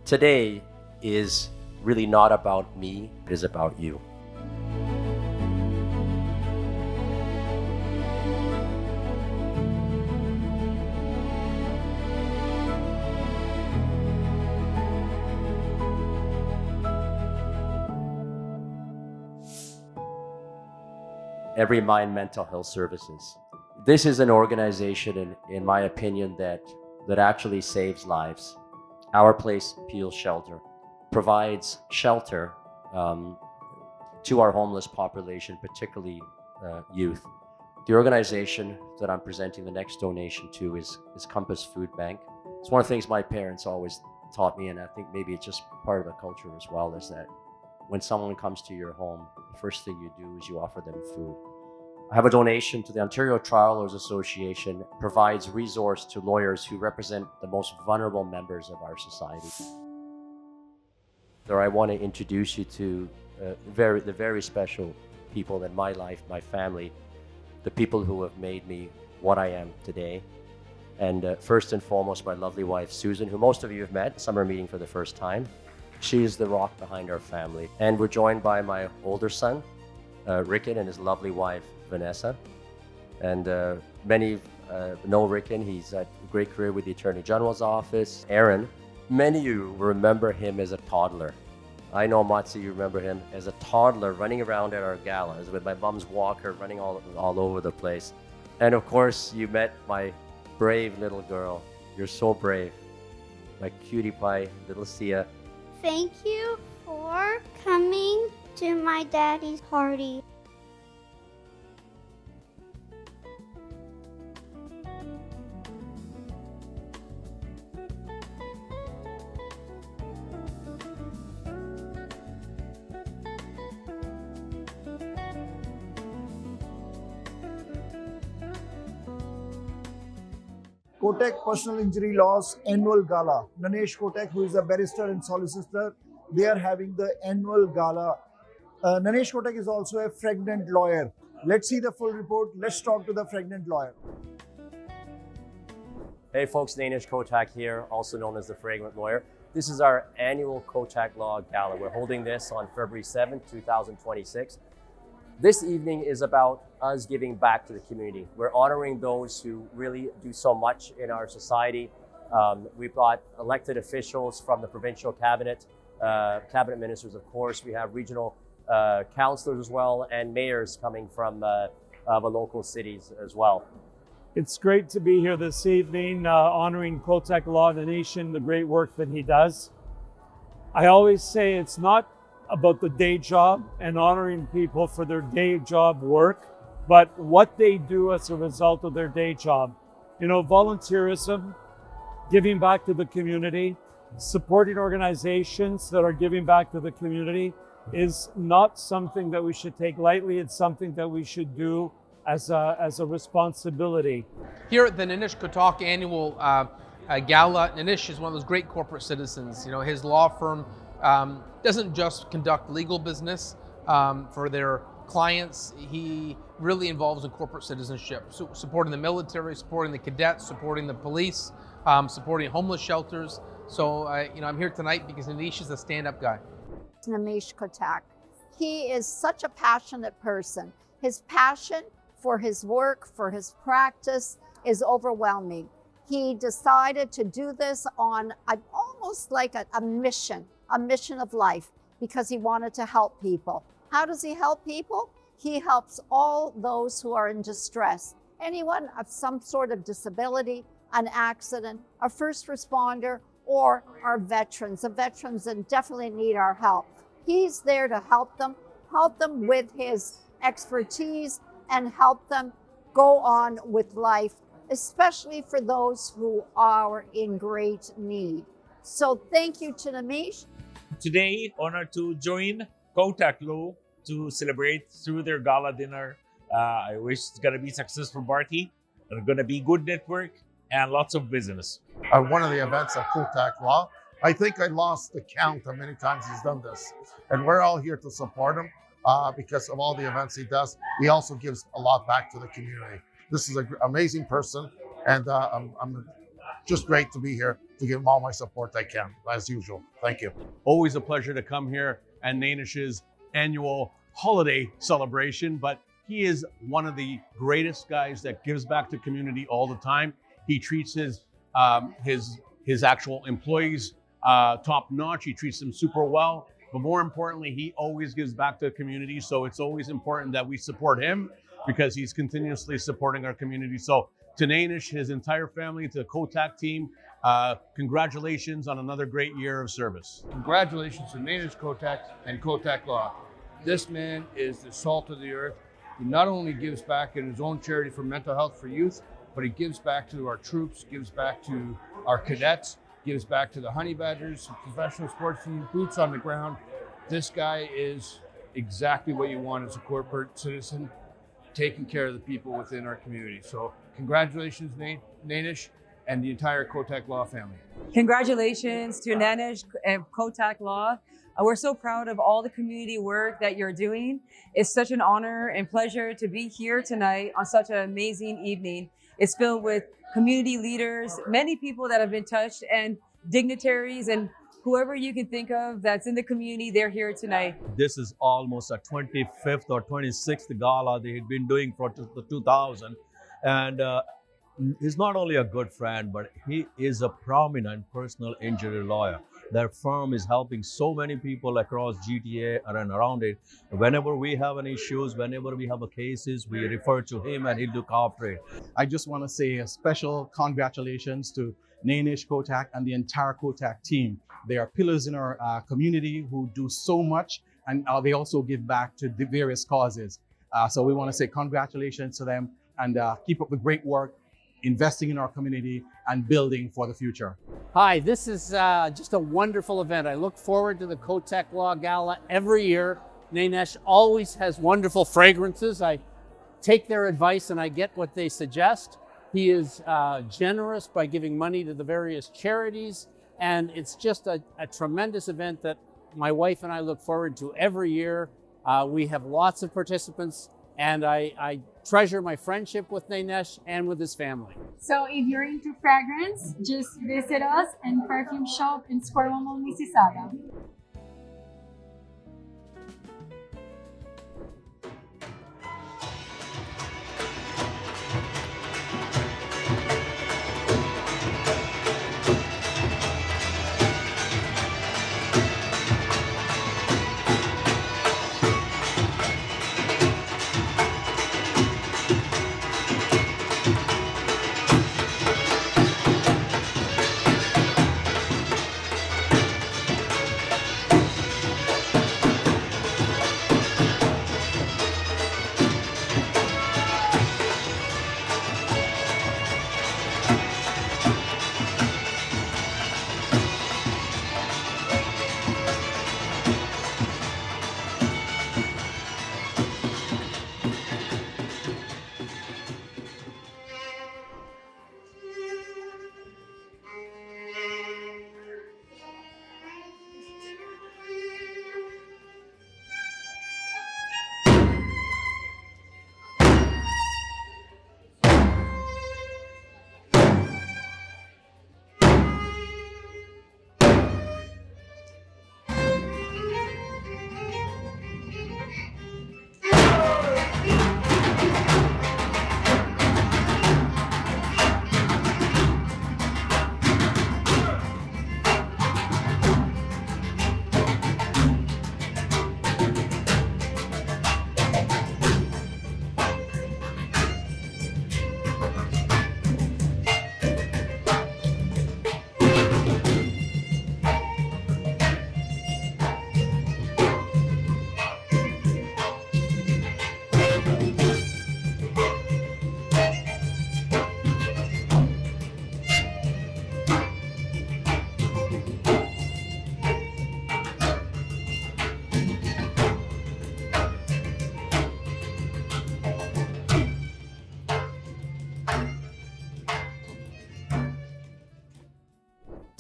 Today is really not about me, it is about you. Every Mind Mental Health Services. This is an organization, in my opinion, that actually saves lives. Our Place Peel Shelter provides shelter to our homeless population, particularly youth. The organization that I'm presenting the next donation to is Compass Food Bank. It's one of the things my parents always taught me, and I think maybe it's just part of the culture as well, is that when someone comes to your home, the first thing you do is you offer them food. I have a donation to the Ontario Trial Lawyers Association, provides resource to lawyers who represent the most vulnerable members of our society. So I want to introduce you to the very special people in my life, my family, the people who have made me what I am today. And first and foremost, my lovely wife, Susan, who most of you have met. Some are meeting for the first time. She is the rock behind our family. And we're joined by my older son, Rickon, and his lovely wife, Vanessa. And many know Rickon. He's had a great career with the Attorney General's office. Aaron, many of you remember him as a toddler. I know, Matsi, you remember him as a toddler running around at our galas with my mom's walker, running all over the place. And of course, you met my brave little girl. You're so brave. My cutie pie, little Sia. Thank you for coming to my daddy's party. Kotak Personal Injury Law's annual gala. Naineshkotak, who is a barrister and solicitor, they are having the annual gala. Naineshkotak is also a pregnant lawyer. Let's see the full report. Let's talk to the pregnant lawyer. Hey folks, naineshkotak here, also known as the Fragrant Lawyer. This is our annual Kotak Law Gala. We're holding this on February 7th, 2026. This evening is about us giving back to the community. We're honoring those who really do so much in our society. We've got elected officials from the provincial cabinet, cabinet ministers, of course. We have regional councillors as well, and mayors coming from the local cities as well. It's great to be here this evening, honoring Kotak Law, the nation, the great work that he does. I always say it's not about the day job and honoring people for their day job work, but what they do as a result of their day job. You know, volunteerism, giving back to the community, supporting organizations that are giving back to the community is not something that we should take lightly. It's something that we should do as a responsibility. Here at the naineshkotak annual gala, Nainesh is one of those great corporate citizens. You know, his law firm doesn't just conduct legal business for their clients. He really involves in corporate citizenship, so supporting the military, supporting the cadets, supporting the police, supporting homeless shelters. So, I'm here tonight because Nainesh is a stand-up guy. naineshkotak. He is such a passionate person. His passion for his work, for his practice is overwhelming. He decided to do this on almost like a mission of life, because he wanted to help people. How does he help people? He helps all those who are in distress. Anyone of some sort of disability, an accident, a first responder, or our veterans. The veterans that definitely need our help. He's there to help them with his expertise and help them go on with life, especially for those who are in great need. So thank you to Namish. Today, honored to join Kotaklaw to celebrate through their gala dinner. I wish it's gonna be successful party. It's gonna be good network and lots of business. One of the events at Kotaklaw. I think I lost the count of many times he's done this. And we're all here to support him because of all the events he does. He also gives a lot back to the community. This is an amazing person, and I'm just great to be here to give him all my support I can, as usual. Thank you. Always a pleasure to come here at Nainesh's annual holiday celebration, but he is one of the greatest guys that gives back to community all the time. He treats his actual employees top notch. He treats them super well, but more importantly, he always gives back to the community. So it's always important that we support him because he's continuously supporting our community. So to Nainesh, his entire family, to the Kotak team, congratulations on another great year of service. Congratulations to naineshkotak and Kotaklaw. This man is the salt of the earth. He not only gives back in his own charity for mental health for youth, but he gives back to our troops, gives back to our cadets, gives back to the Honey Badgers, professional sports team, boots on the ground. This guy is exactly what you want as a corporate citizen, taking care of the people within our community. So congratulations, Nainesh, and the entire Kotaklaw family. Congratulations to Nainesh and Kotaklaw. We're so proud of all the community work that you're doing. It's such an honor and pleasure to be here tonight on such an amazing evening. It's filled with community leaders, many people that have been touched, and dignitaries and whoever you can think of that's in the community, they're here tonight. This is almost a 25th or 26th gala they had been doing for the 2000. And he's not only a good friend, but he is a prominent personal injury lawyer. Their firm is helping so many people across GTA and around it. Whenever we have any issues, whenever we have cases, we refer to him and he'll look after it. I just want to say a special congratulations to naineshkotak and the entire Kotak team. They are pillars in our community who do so much, and they also give back to the various causes. So we want to say congratulations to them, and keep up the great work, investing in our community and building for the future. Hi, this is just a wonderful event. I look forward to the Kotaklaw Gala every year. Nainesh always has wonderful fragrances. I take their advice and I get what they suggest. He is generous by giving money to the various charities, and it's just a tremendous event that my wife and I look forward to every year. We have lots of participants, and I treasure my friendship with Nainesh and with his family. So if you're into fragrance, just visit us and perfume shop in Square One Mall, Mississauga.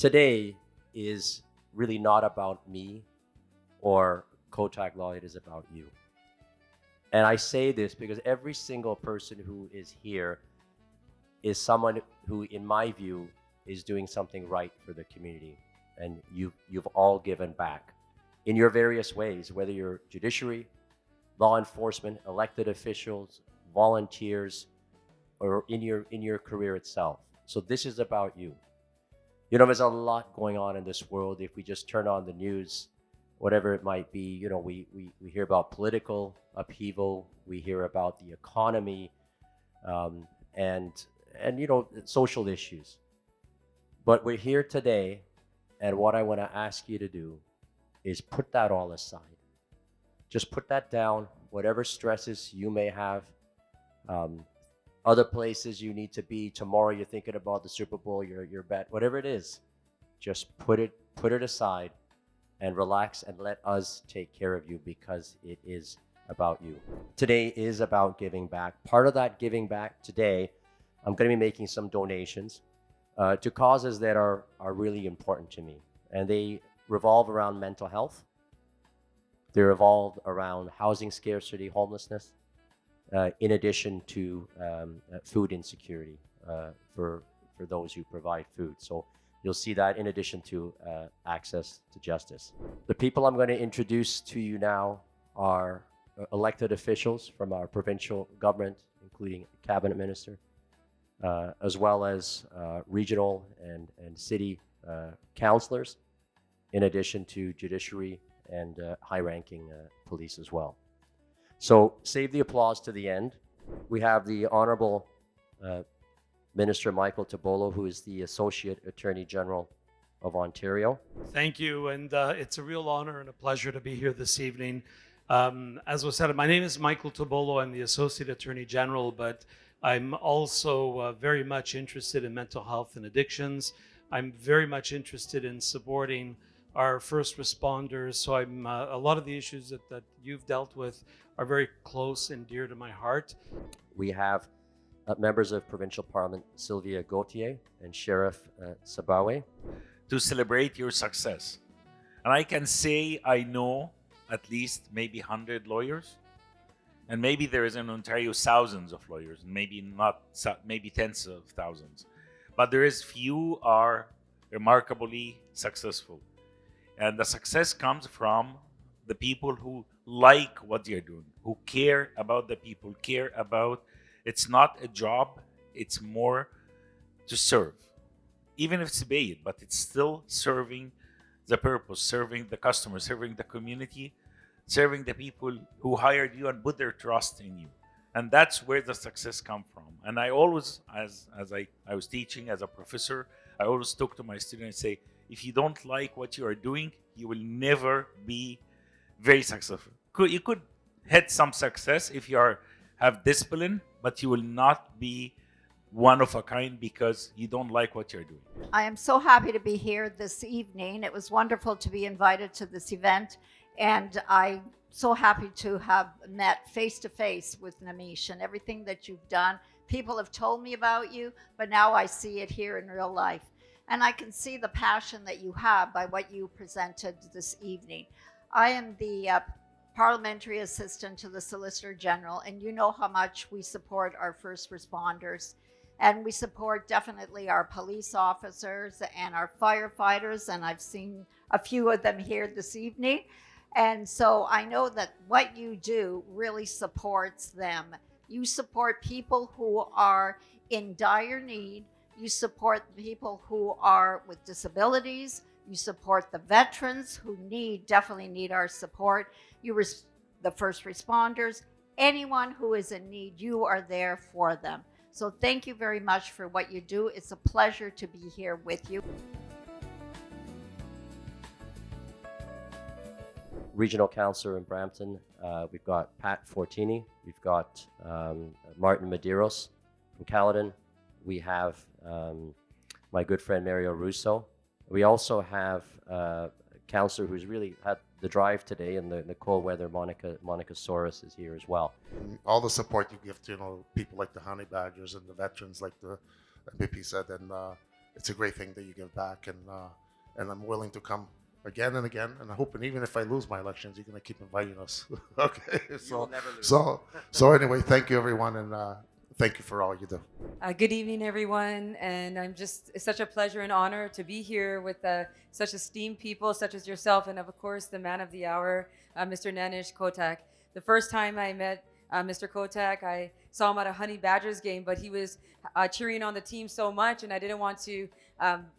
Today is really not about me or Kotak Law, it is about you. And I say this because every single person who is here is someone who, in my view, is doing something right for the community. And you've all given back in your various ways, whether you're judiciary, law enforcement, elected officials, volunteers, or in your career itself. So this is about you. You know, there's a lot going on in this world. If we just turn on the news, whatever it might be, you know, we hear about political upheaval, we hear about the economy, and you know, social issues. But we're here today, and what I want to ask you to do is put that all aside. Just put that down, whatever stresses you may have, other places you need to be. Tomorrow you're thinking about the Super Bowl, your bet, whatever it is, just put it aside and relax and let us take care of you, because it is about you. Today is about giving back. Part of that giving back today, I'm going to be making some donations to causes that are really important to me. And they revolve around mental health. They revolve around housing scarcity, homelessness, in addition to food insecurity for those who provide food. So you'll see that in addition to access to justice. The people I'm going to introduce to you now are elected officials from our provincial government, including cabinet minister, as well as regional and city councillors, in addition to judiciary and high-ranking police as well. So save the applause to the end. We have the Honorable Minister Michael Tobolo, who is the Associate Attorney General of Ontario. Thank you, and it's a real honor and a pleasure to be here this evening. As was said, my name is Michael Tobolo. I'm the Associate Attorney General, but I'm also very much interested in mental health and addictions. I'm very much interested in supporting our first responders. So I'm a lot of the issues that you've dealt with are very close and dear to my heart. We have members of Provincial Parliament Sylvia Gauthier and Sheriff Sabawe. To celebrate your success. And I can say I know at least maybe 100 lawyers, and maybe there is in Ontario thousands of lawyers, and maybe tens of thousands. But there is few are remarkably successful. And the success comes from the people who like what they're doing, who care about the people, care about, it's not a job, it's more to serve. Even if it's paid, but it's still serving the purpose, serving the customer, serving the community, serving the people who hired you and put their trust in you. And that's where the success comes from. And I always, as I was teaching as a professor, I always talk to my students and say, if you don't like what you are doing, you will never be very successful. You could hit some success if you have discipline, but you will not be one of a kind because you don't like what you're doing. I am so happy to be here this evening. It was wonderful to be invited to this event, and I'm so happy to have met face-to-face with Namish and everything that you've done. People have told me about you, but now I see it here in real life. And I can see the passion that you have by what you presented this evening. I am the parliamentary assistant to the Solicitor General, and you know how much we support our first responders. And we support definitely our police officers and our firefighters, and I've seen a few of them here this evening. And so I know that what you do really supports them. You support people who are in dire need. You support people who are with disabilities. You support the veterans who definitely need our support. The first responders, anyone who is in need, you are there for them. So thank you very much for what you do. It's a pleasure to be here with you. Regional Councillor in Brampton, we've got Pat Fortini, we've got Martin Medeiros from Caledon, we have my good friend Mario Russo. We also have a councillor who's really had the drive today in the cold weather. Monica Soros is here as well. All the support you give to people like the Honey Badgers and the veterans, like the MP said, and it's a great thing that you give back, and I'm willing to come again and again, and I hope, and even if I lose my elections, you're going to keep inviting us. Okay, will never lose. So anyway, thank you everyone, and thank you for all you do. Good evening, everyone, and it's such a pleasure and honor to be here with such esteemed people such as yourself, and of course the man of the hour, Mr. Naineshkotak. The first time I met Mr. Kotak, I saw him at a Honey Badgers game, but he was cheering on the team so much, and I didn't want to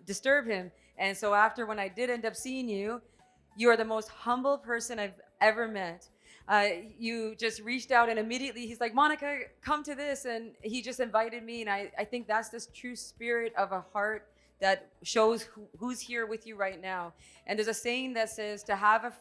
disturb him. And so after, when I did end up seeing you, you are the most humble person I've ever met. You just reached out, and immediately he's like, Monica, come to this. And he just invited me. And I think that's this true spirit of a heart that shows who's here with you right now. And there's a saying that says to have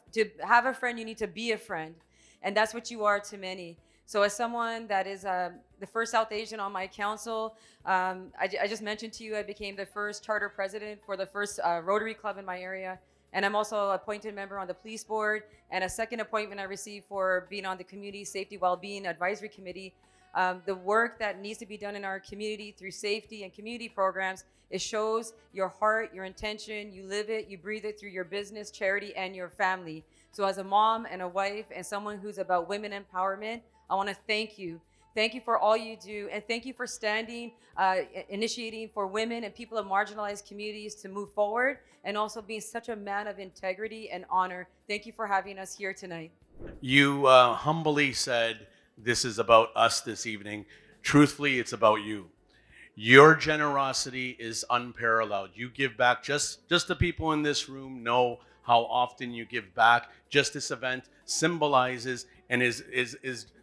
a friend, you need to be a friend. And that's what you are to many. So as someone that is the first South Asian on my council, I just mentioned to you, I became the first charter president for the first Rotary Club in my area. And I'm also an appointed member on the police board, and a second appointment I received for being on the Community Safety Wellbeing Advisory Committee. The work that needs to be done in our community through safety and community programs, it shows your heart, your intention, you live it, you breathe it through your business, charity, and your family. So as a mom and a wife and someone who's about women empowerment, I want to thank you. Thank you for all you do, and thank you for standing, initiating for women and people of marginalized communities to move forward, and also being such a man of integrity and honor. Thank you for having us here tonight. You humbly said, this is about us this evening. Truthfully, it's about you. Your generosity is unparalleled. You give back. Just the people in this room know how often you give back. Just this event symbolizes and is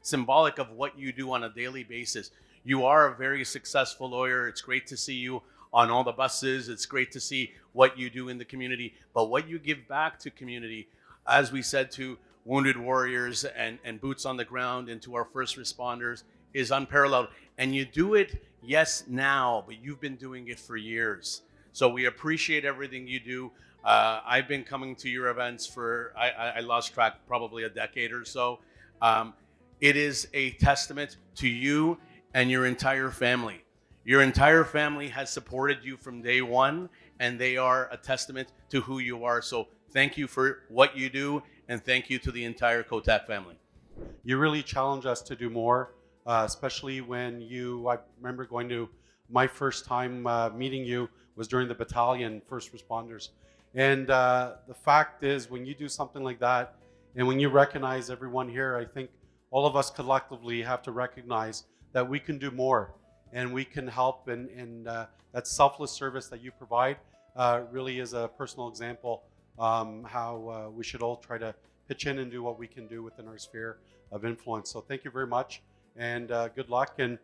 symbolic of what you do on a daily basis. You are a very successful lawyer. It's great to see you on all the buses. It's great to see what you do in the community. But what you give back to community, as we said, to wounded warriors and boots on the ground, and to our first responders, is unparalleled. And you do it, yes, now, but you've been doing it for years. So we appreciate everything you do. I've been coming to your events for, I lost track, probably a decade or so. It is a testament to you and your entire family. Your entire family has supported you from day one, and they are a testament to who you are. So thank you for what you do, and thank you to the entire Kotak family. You really challenge us to do more, especially when I remember going to my first time meeting you was during the battalion first responders. And the fact is, when you do something like that, and when you recognize everyone here, I think all of us collectively have to recognize that we can do more, and we can help, and that selfless service that you provide really is a personal example how we should all try to pitch in and do what we can do within our sphere of influence. So thank you very much, and good luck, and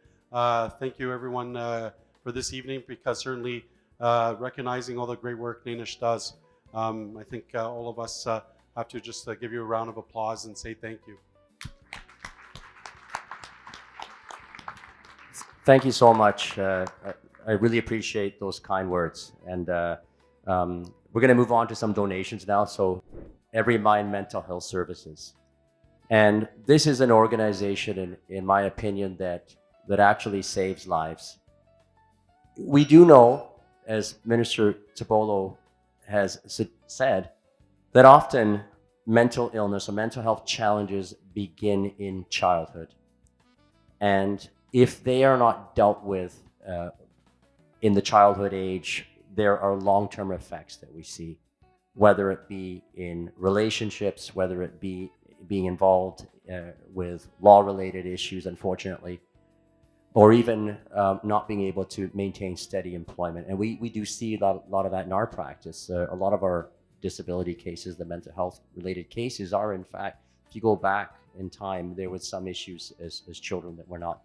thank you everyone for this evening, because certainly recognizing all the great work Nainesh does, I think all of us have to just give you a round of applause and say thank you. Thank you so much. I really appreciate those kind words. And we're going to move on to some donations now. So Every Mind Mental Health Services. And this is an organization, in my opinion, that actually saves lives. We do know, as Minister Tabolo has said, that often mental illness or mental health challenges begin in childhood. And if they are not dealt with in the childhood age, there are long-term effects that we see, whether it be in relationships, whether it be being involved with law-related issues, unfortunately, or even not being able to maintain steady employment. And we do see a lot of that in our practice. A lot of our disability cases, the mental health related cases, are in fact, if you go back in time, there was some issues as children that were not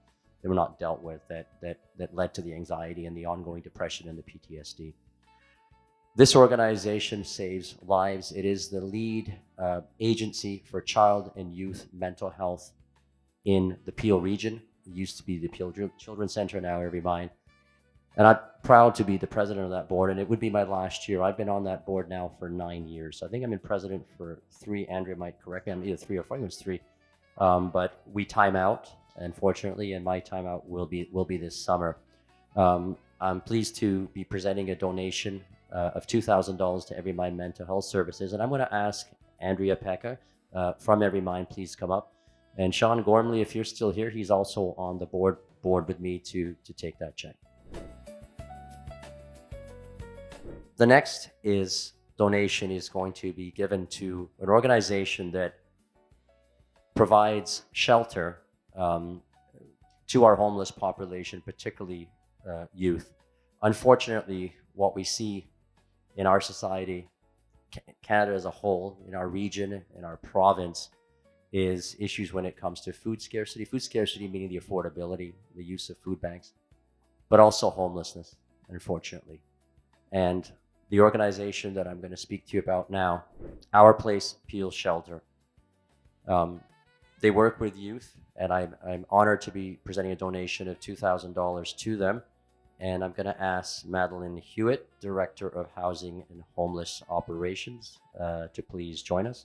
dealt with, that led to the anxiety and the ongoing depression and the PTSD. This organization saves lives. It is the lead agency for child and youth mental health in the Peel region. It used to be the Peel Children's Center, now Every Mind. And I'm proud to be the president of that board, and it would be my last year. I've been on that board now for 9 years. So I think I've been president for 3. Andrea might correct me. I'm either 3 or 4. I think it was 3. But we time out, unfortunately, and my timeout will be this summer. I'm pleased to be presenting a donation of $2,000 to Every Mind Mental Health Services. And I'm going to ask Andrea Pekka from Every Mind, please come up. And Sean Gormley, if you're still here, he's also on the board with me to take that check. The next donation is going to be given to an organization that provides shelter to our homeless population, particularly youth. Unfortunately, what we see in our society, Canada as a whole, in our region, in our province, is issues when it comes to food scarcity. Food scarcity meaning the affordability, the use of food banks, but also homelessness, unfortunately. And the organization that I'm going to speak to you about now, Our Place Peel Shelter, they work with youth, and I'm honored to be presenting a donation of $2,000 to them. And I'm going to ask Madeline Hewitt, Director of Housing and Homeless Operations, to please join us.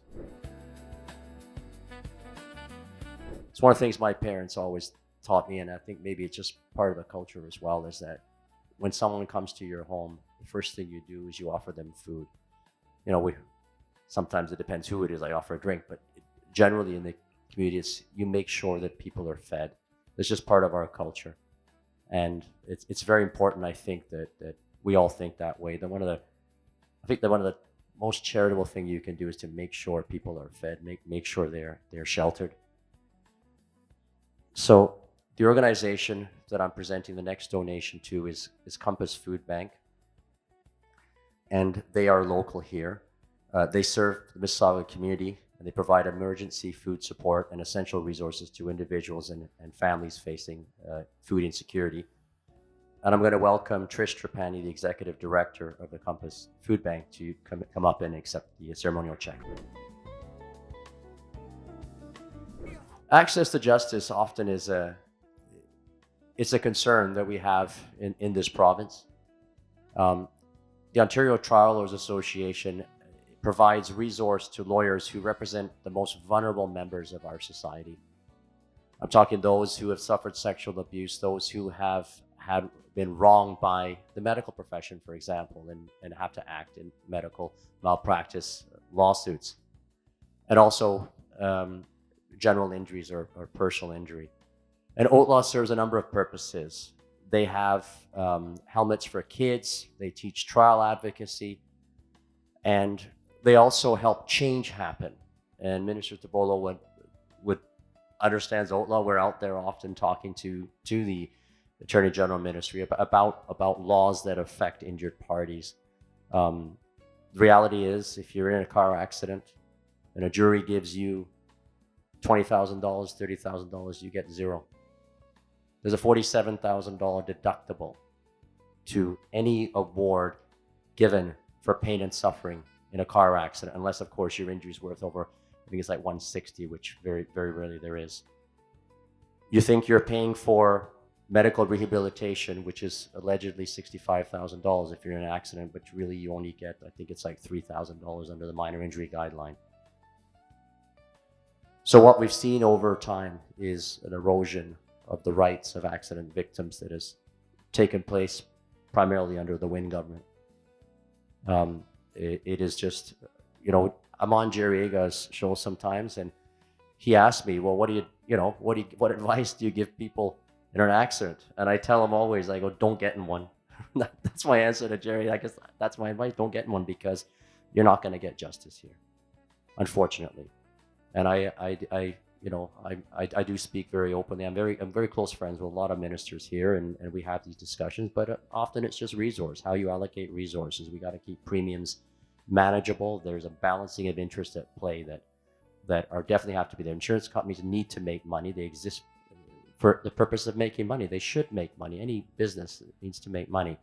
It's one of the things my parents always taught me, and I think maybe it's just part of the culture as well, is that when someone comes to your home, the first thing you do is you offer them food. You know, sometimes it depends who it is. I offer a drink, but generally in the community, you make sure that people are fed. It's just part of our culture. And it's very important, I think, that we all think that way. That one of the most charitable thing you can do is to make sure people are fed, make sure they're sheltered. So the organization that I'm presenting the next donation to is Compass Food Bank, and they are local here. They serve the Mississauga community, and they provide emergency food support and essential resources to individuals and families facing food insecurity. And I'm going to welcome Trish Trapani, the Executive Director of the Compass Food Bank, to come up and accept the ceremonial check. Access to justice often is it's a concern that we have in this province. The Ontario Trial Lawyers Association provides resource to lawyers who represent the most vulnerable members of our society. I'm talking those who have suffered sexual abuse, those who have been wronged by the medical profession, for example, and have to act in medical malpractice lawsuits, and also general injuries or personal injury. And Outlaw serves a number of purposes. They have helmets for kids, they teach trial advocacy, and they also help change happen. And Minister Tabolo would understands Outlaw. We're out there often talking to the Attorney General Ministry about laws that affect injured parties. The reality is, if you're in a car accident and a jury gives you $20,000, $30,000, you get zero. There's a $47,000 deductible to any award given for pain and suffering in a car accident, unless, of course, your injury is worth over, I think it's like 160, which very, very rarely there is. You think you're paying for medical rehabilitation, which is allegedly $65,000 if you're in an accident, but really you only get, I think it's like $3,000 under the minor injury guideline. So what we've seen over time is an erosion of the rights of accident victims that has taken place primarily under the Wynne government. It is just, you know, I'm on Jerry Aga's show sometimes, and he asked me, well, what advice do you give people in an accident? And I tell him always, I go, don't get in one. That's my answer to Jerry. I guess that's my advice. Don't get in one, because you're not going to get justice here, unfortunately. And I do speak very openly. I'm very close friends with a lot of ministers here, and we have these discussions, but often it's just resource, how you allocate resources. We got to keep premiums manageable. There's a balancing of interest at play that are definitely have to be there. Insurance companies need to make money. They exist for the purpose of making money. They should make money. Any business needs to make money,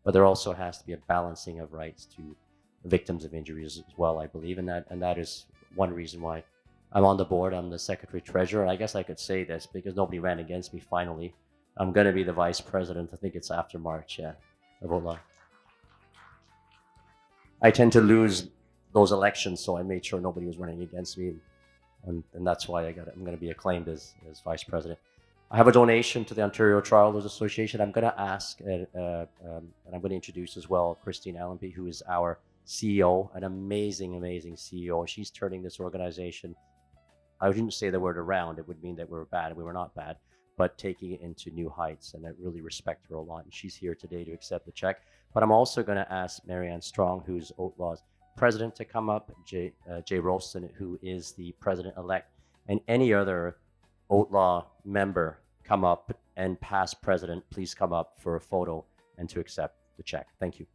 but there also has to be a balancing of rights to victims of injuries as well, I believe, and that is one reason why I'm on the board. I'm the Secretary Treasurer, and I guess I could say this because nobody ran against me finally. I'm going to be the Vice President. I think it's after March, yeah. I tend to lose those elections, so I made sure nobody was running against me, and that's why I'm going to be acclaimed as Vice President. I have a donation to the Ontario Trial Lawyers Association. I'm going to ask, and I'm going to introduce as well Christine Allenby, who is our CEO, an amazing, amazing CEO. She's turning this organization, I wouldn't say the word around, it would mean that we were bad. We were not bad, but taking it into new heights. And I really respect her a lot. And she's here today to accept the check. But I'm also going to ask Marianne Strong, who's Outlaw's president, to come up, Jay Rolston, who is the president-elect, and any other Outlaw member come up, and past president, please come up for a photo and to accept the check. Thank you.